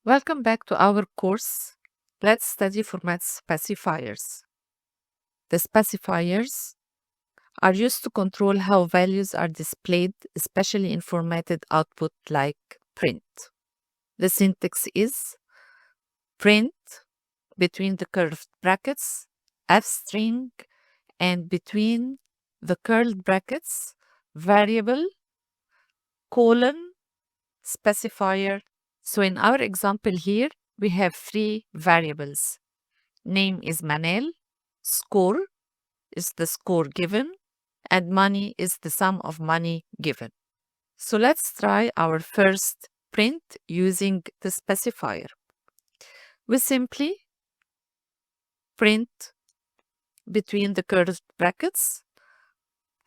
Welcome back to our course. Let's study format specifiers. The specifiers are used to control how values are displayed, especially in formatted output like print. The syntax is print between the curved brackets, f string, and between the curled brackets, variable, colon, specifier. So in our example here, we have three variables. Name is Manel, score is the score given, and money is the sum of money given. So let's try our first print using the specifier. We simply print between the curved brackets,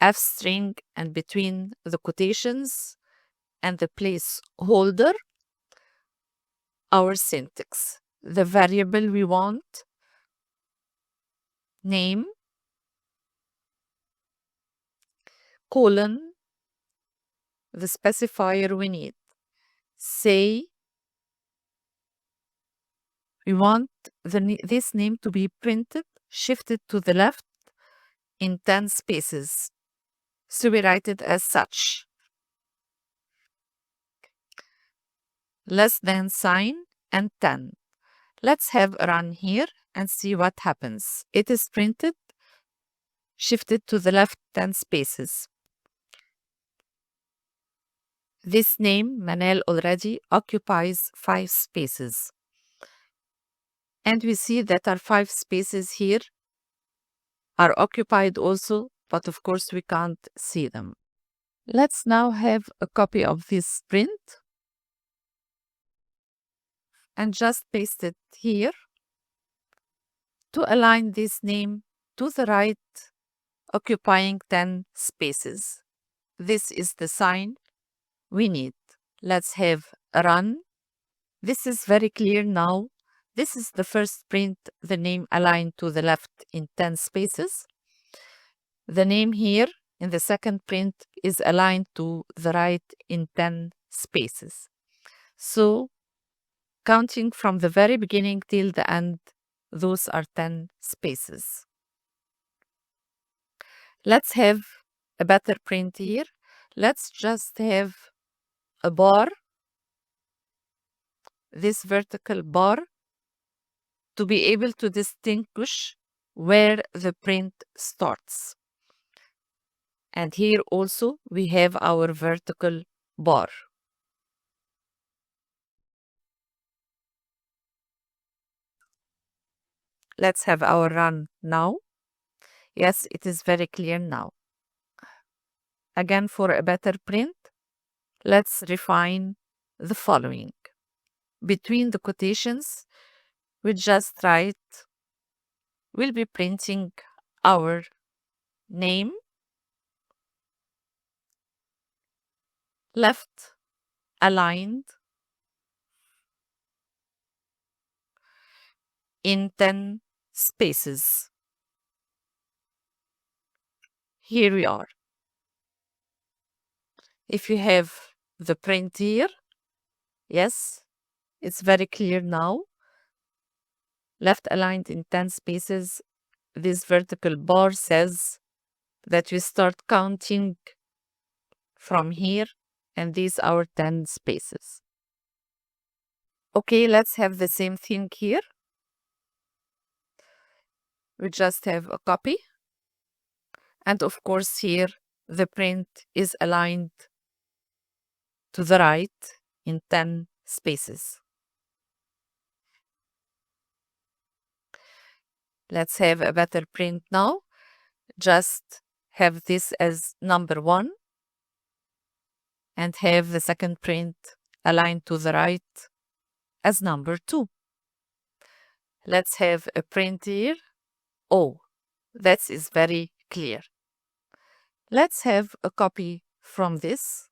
f string, and between the quotations and the placeholder, our syntax. The variable we want, name, colon, the specifier we need. Say we want this name to be printed, shifted to the left in 10 spaces. So we write it as such. Less than sign and 10. Let's have a run here and see what happens. It is printed, shifted to the left 10 spaces. This name, Manel, already occupies 5 spaces. And we see that our 5 spaces here are occupied also, but of course we can't see them. Let's now have a copy of this print and just paste it here to align this name to the right, occupying 10 spaces. This is the sign we need. Let's have a run. This is very clear now. This is the first print, the name aligned to the left in 10 spaces. The name here in the second print is aligned to the right in 10 spaces. So, counting from the very beginning till the end, those are 10 spaces. Let's have a better print here. Let's just have a bar, this vertical bar, to be able to distinguish where the print starts. And here also we have our vertical bar. Let's have our run now. Yes, it is very clear now. Again, for a better print, let's refine the following. Between the quotations, we just write, we'll be printing our name, left aligned in 10 spaces. Here we are. If you have the print here, yes, it's very clear now. Left aligned in 10 spaces, this vertical bar says that we start counting from here, and these are 10 spaces. Okay, let's have the same thing here. We just have a copy. And of course here, the print is aligned to the right in 10 spaces. Let's have a better print now. Just have this as number 1 and have the second print aligned to the right as number 2. Let's have a print here. Oh, that is very clear. Let's have a copy from this.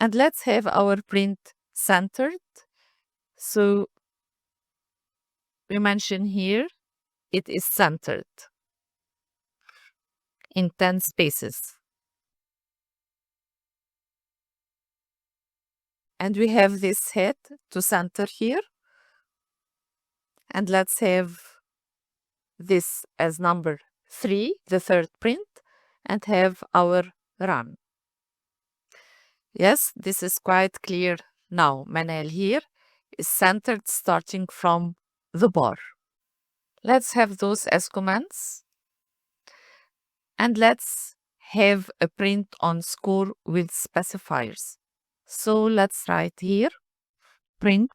And let's have our print centered. So we mention here, it is centered in 10 spaces. And we have this head to center here. And let's have this as number 3, the third print, and have our run. Yes, this is quite clear now. Manel here is centered starting from the bar. Let's have those as commands. And let's have a print on score with specifiers. So let's write here, print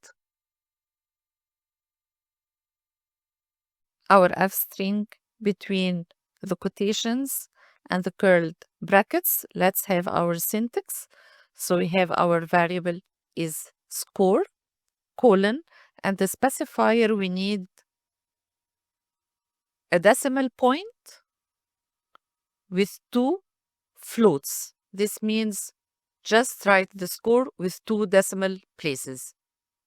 our f string between the quotations and the curled brackets. Let's have our syntax. So we have our variable is score, colon, and the specifier we need a decimal point with 2 floats. This means just write the score with 2 decimal places.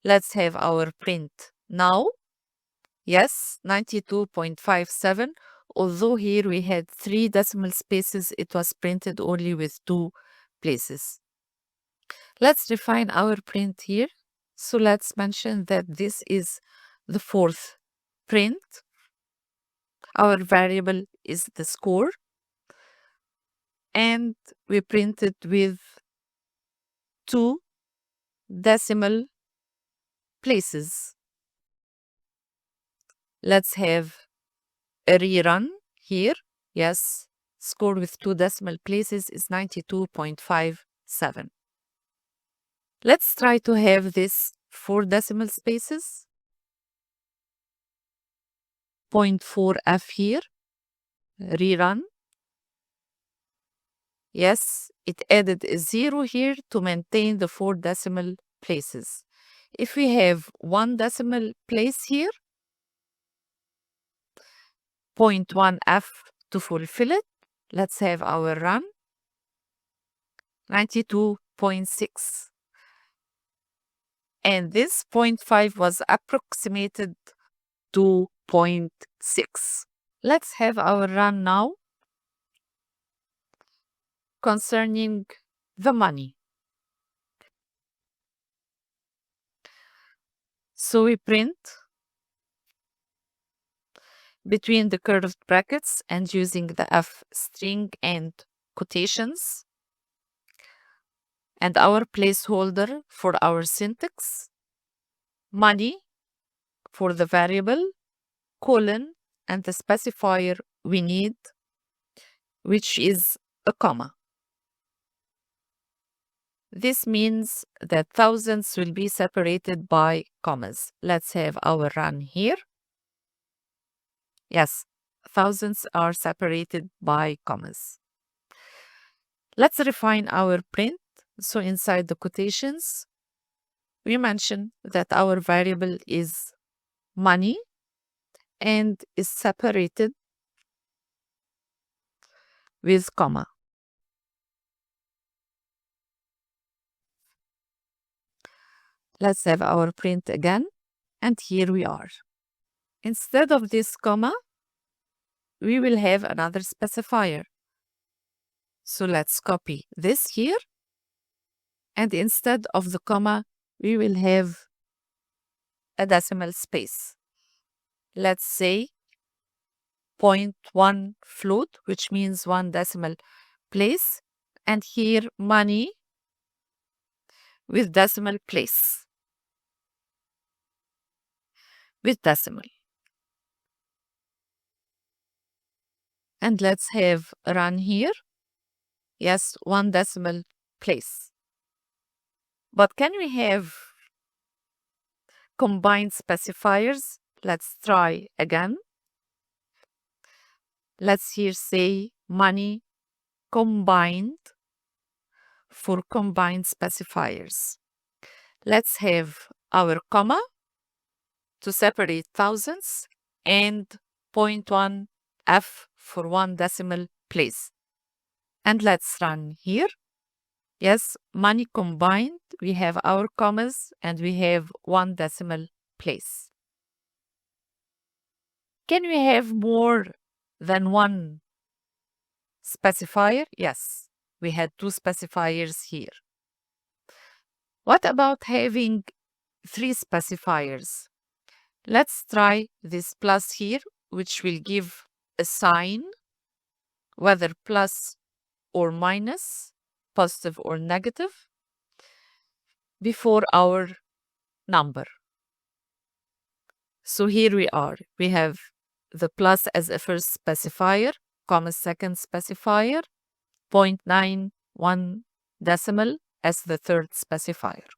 Let's have our print now. Yes, 92.57. Although here we had 3 decimal spaces, it was printed only with 2 places. Let's define our print here. So let's mention that this is the 4th print. Our variable is the score. And we print it with 2 decimal places. Let's have a rerun here. Yes, score with 2 decimal places is 92.57. Let's try to have this 4 decimal spaces. 0.4f here. Rerun. Yes, it added a 0 here to maintain the 4 decimal places. If we have 1 decimal place here, 0.1f to fulfill it, let's have our run. 92.6. And this 0.5 was approximated to 0.6. Let's have our run now concerning the money. So we print between the curved brackets and using the f string and quotations, and our placeholder for our syntax, money for the variable, colon, and the specifier we need, which is a comma. This means that thousands will be separated by commas. Let's have our run here. Yes, thousands are separated by commas. Let's refine our print. So inside the quotations, we mention that our variable is money and is separated with comma. Let's have our print again, and here we are. Instead of this comma, we will have another specifier. So let's copy this here, and instead of the comma, we will have a decimal space. Let's say 0.1 float, which means 1 decimal place, and here money with decimal place, with decimal. And let's have run here. Yes, 1 decimal place. But can we have combined specifiers? Let's try again. Let's here say money combined for combined specifiers. Let's have our comma to separate thousands and 0.1 f for 1 decimal place. And let's run here. Yes, money combined, we have our commas and we have 1 decimal place. Can we have more than 1 specifier? Yes, we had 2 specifiers here. What about having 3 specifiers? Let's try this plus here, which will give a sign, whether plus or minus, positive or negative, before our number. So here we are. We have the plus as a first specifier, comma second specifier, 0.91 decimal as the third specifier.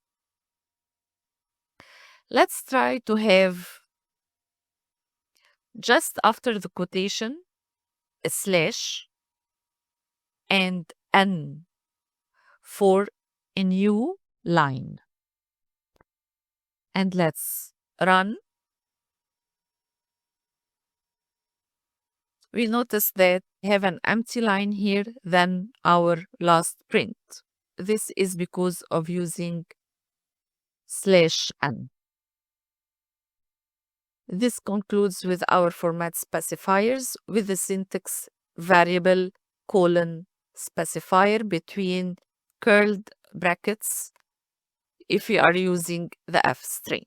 Let's try to have just after the quotation a slash and n for a new line. And let's run. We notice that we have an empty line here than our last print. This is because of using /n. This concludes with our format specifiers with the syntax variable : specifier between curled brackets if we are using the F string.